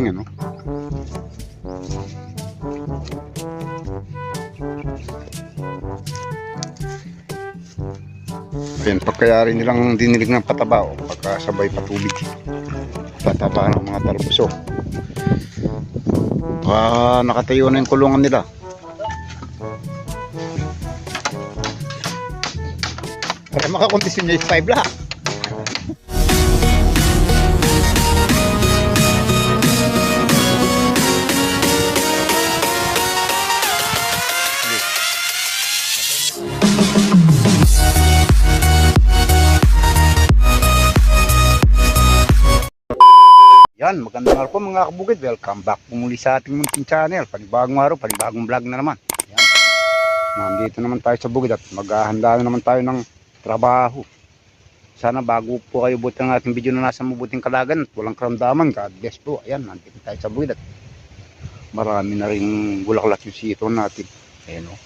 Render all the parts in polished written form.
lang yan, no? Ayan, pagkayari nilang dinilig ng pataba, o pagkasabay patubig. Pataba ng mga talbuso. Nakatayo na yung kulungan nila. Para makakondisyon niya 5 lahat. Yan, magandang araw po mga kabukid. Welcome back po muli sa ating munting channel. Panibagong araw, panibagong vlog na naman. Yan. Nandito naman tayo sa bukid at maghahanda na naman tayo ng trabaho. Sana bago po kayo buti ng ating video na nasa mabuting kalagayan at walang karamdaman. God bless po. Ayan, nandito tayo sa bukid at marami na rin bulaklak yung sito natin. Ayan o,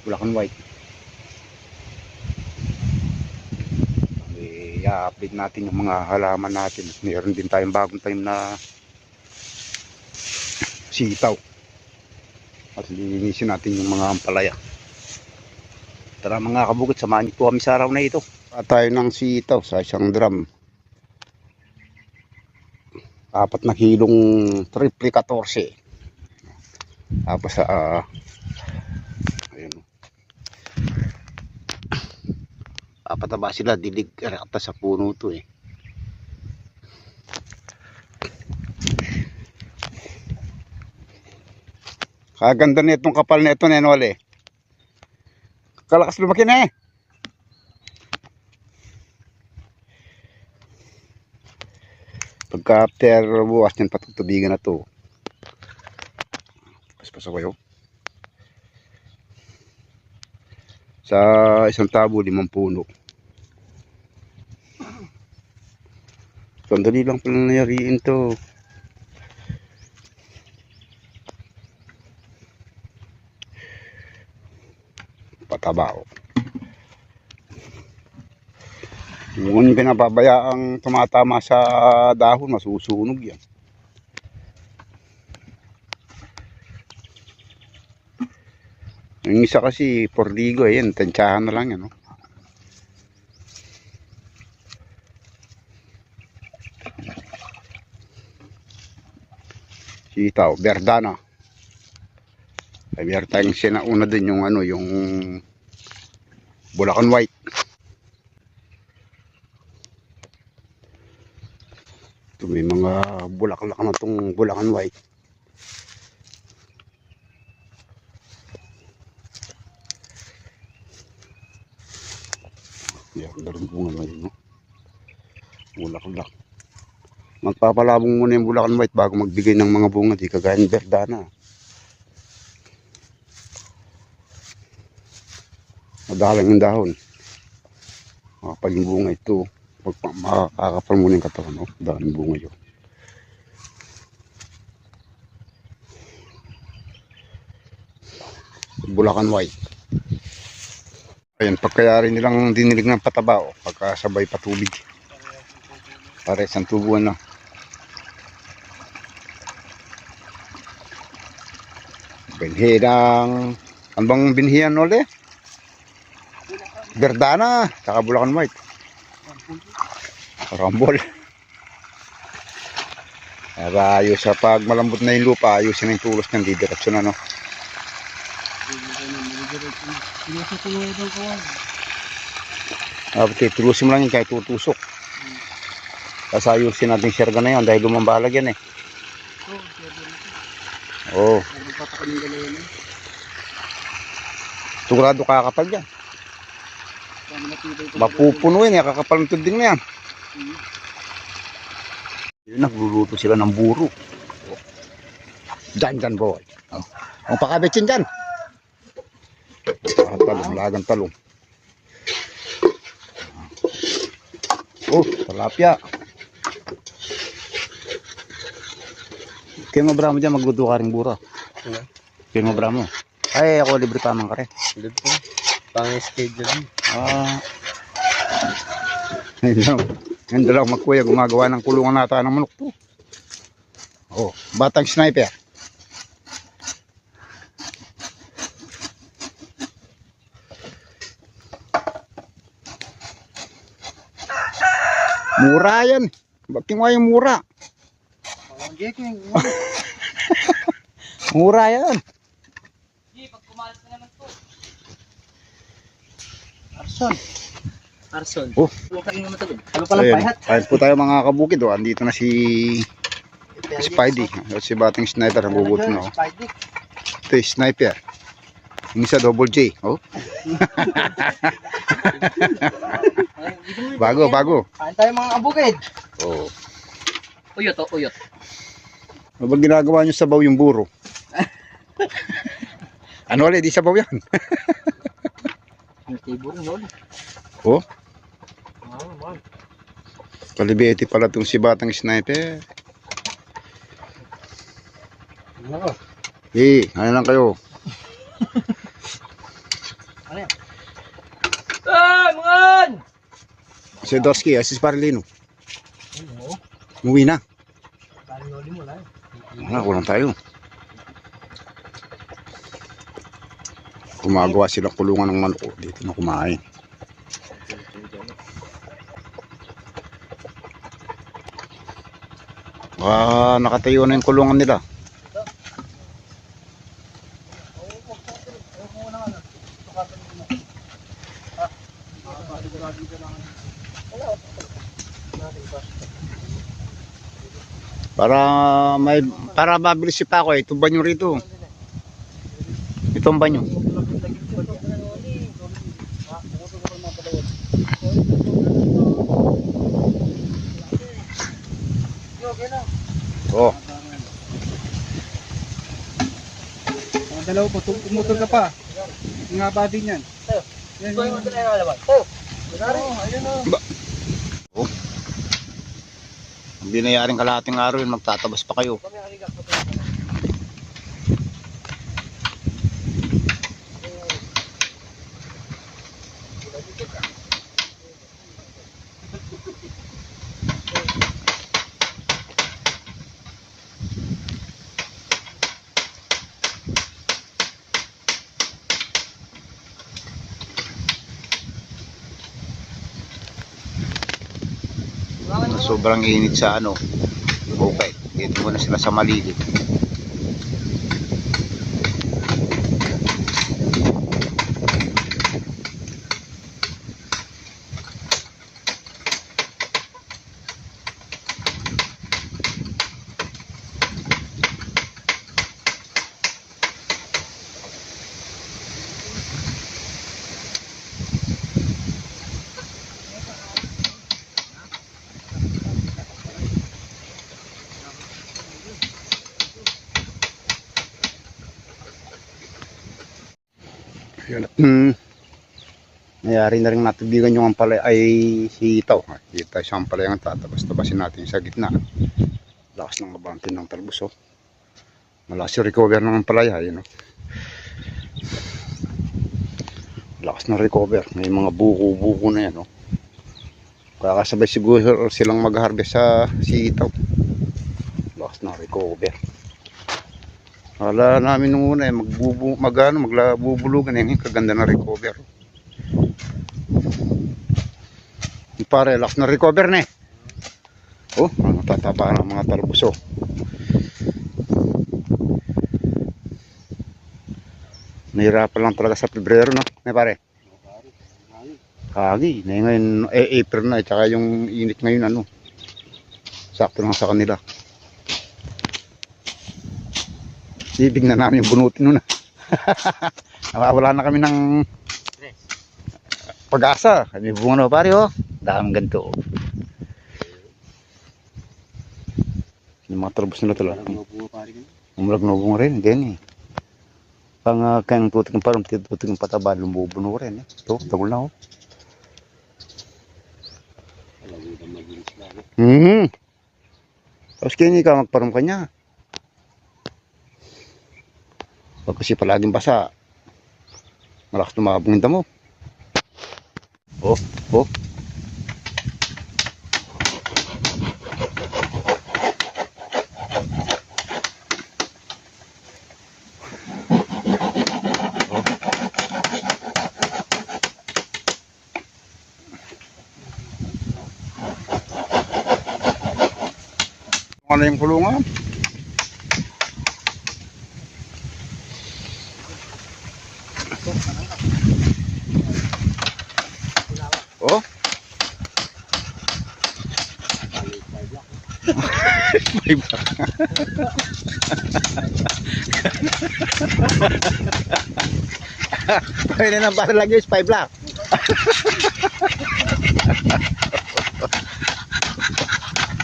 bulakan white. I-update natin yung mga halaman natin. Meron din tayong bagong tanim na sitaw. At linisin natin yung mga ampalaya. Tara mga kabukid, samahan niyo po kami sa araw na ito. Tayo ng sitaw sa isang drum. 4 na kilong triple 14. Tapos ayun. Pataba sila, dilig rekta sa puno to eh. Kaganda na itong kapal na ito, Nenole. Kalakas lumaki na eh. Pagka after bukas yan, patutubigan na to. Paspas ako yun. Sa isang tabo, 5 puno. Sandali lang pala nangyariin to. Pataba o. Kung pinapabayaang tumatama sa dahon, masusunog yan. Yung isa kasi pordigo, ayan, tansyahan na lang yan, no? Sitaw, Verdana. Ay, meron tayong sinauna din yung ano, yung Bulacan White. Ito may mga bulaklak na itong Bulacan White. Yan, darin bunga na yun, no? Bulaklak. Magpapalabong muna yung Bulacan White bago magbigay ng mga bunga, di kagaya ng Verdana. Madalang yung dahon. Makapal yung bunga ito. Makakapal muna yung katawan, no? Dahon yung bunga yun. Bulacan White. Ayan, pagkayari nilang dinilig ng pataba, o pagkasabay patubig. Pare, isang tubuan na. Binhi ng... Ano bang binhiyan ulit? Verdana, saka Bulacan White. Rambol. Para ayos sa pag malambot na yung lupa, ayusin na yung tulos ng didireksyon, ano? Tulusin mo lang yun kahit tutusok. Tapos ayusin natin yung sirga na yun dahil lumambalag yan eh. Oo. Sigurado kakapal yan. Mapupuno yun eh, kakapal ng tubig na yan. Yun, nagluluto sila ng buro. Dyan boy. Ang pakabitsin dyan. Talong, lagang talong. Oh, talapia. Kaya mabra mo dyan, magluto ka rin buro. Kaya mabra mo. Ay, ako libre pa man ka rin. Libre po. Pang-schedule. Yung dalawang magkuya gumagawa ng kulungan nata ng manok to. Oh, batang sniper. Mura yan. Bakit nga yung mura? Mura yan. Pag kumalas na naman to. Arson. Arson. Oh. Huwag ka rin matagod. Halo ka lang Ayan, pahat. kahit po tayo mga kabukid. Oh. Andito na si Spidey. Si batang sniper. Nagugutom na. Oh. Spidey. Ito yung sniper. Yung isa double J. Oh. Bago. Kain tayo mga kabukid. Oh. Uyot o, uyot. Ano ba ginagawa nyo sabaw yung buro? Ano ulit? Di sabaw yan. Ang tiburo no? Oh. Man. Kalibete pala itong si batang sniper. Ano? Ano lang kayo? Ano yan? Mangan! Si Dorsky, si Sparlino. Ano? Umuwi na. Palinoli mo lang. Kulang tayo. Gumagawa silang kulungan ng manok. Dito na kumain. Nakatayo na yung kulungan nila. Para mabilis si Paco, ito banyo rito. Ito ang banyo. Oh. Mga dalawa po, tumutol ka pa. Nga ba din yan? Yan, Ito yung mga tayo nalaman. ayun o. Oh. Ang binayaring kalahating araw yun, magtatabas pa kayo. Sobrang init sa ano. Okay, dito muna sila sa malilit. Mayari na rin natubigan yung ampalay ay sitaw. Dito tayo sa ampalay ang tatabas-tabasin natin sa gitna. Lakas ng abantin ng talbos. Oh. Malakas yung recover ng ampalaya. Yun, oh. Lakas ng recover. May mga buko-buko na yan. Oh. Kakasabay siguro silang mag-harvest sa sitaw. Lakas ng recover. Wala namin nung una magbubulugan yung kaganda na recover. Pare, lakas na recover na eh. Oh, ano tataba ng mga talbos oh. Nahirapan lang talaga sa Pebrero no, pare. Kagi, ngayon April na, tsaka yung init ngayon ano. Sakto lang sa kanila. Ibig na namin yung bunutin nun. Wala na kami ng pag-asa. Kami bunga na pare oh. Daming ganito oh. Yung mga talbos nila talaga. Umulag na bunga rin. Ganyan eh. Pang kayang tutik ng parang tutik ng pataba, lumubuno rin eh. Ito, tagol na oh. Tapos kini ka magparom ka niya. Pag kasi palaging basa, malakas tumabong yung damo. Oh, oh. na yung kulungan. Oh. Pwede na para lagi yung spy block.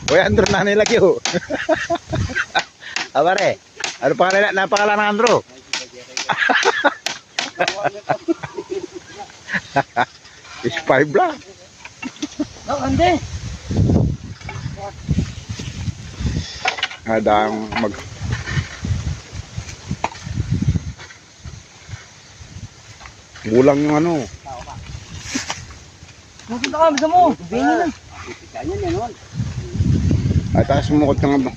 Uy, Andrew na nilagay ho. Abare, ano pangalan? Napakalan ng Andrew? Spy block. Oh, ande. Adang mag... Bulang yung ano. Pupunta ka, bisa mo. Bingin na. Ay, taas sumukot ka nga ba?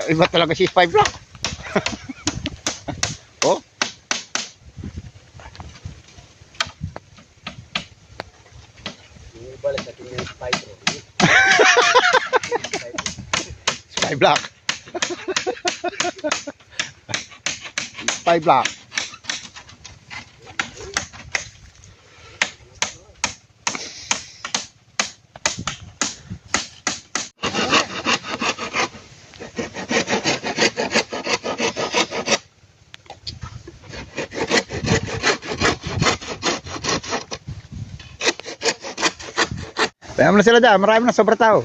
Iba talaga si Spy Block. Oh. Spy Block. Spy Block. Kaya mo na sila dyan, marami na sobra tao.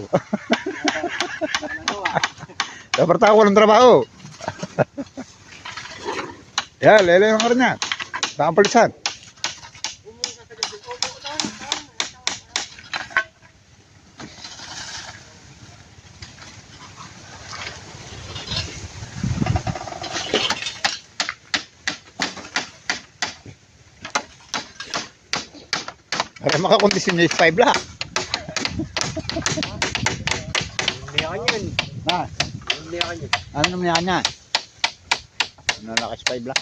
Sobra tao, walang trabaho. Yan, lele yung karoon niya. Bakang palisan. Para makakondisyon niya yung 5 block. Na. Ano naman yan yan? Ano lakas 5 block?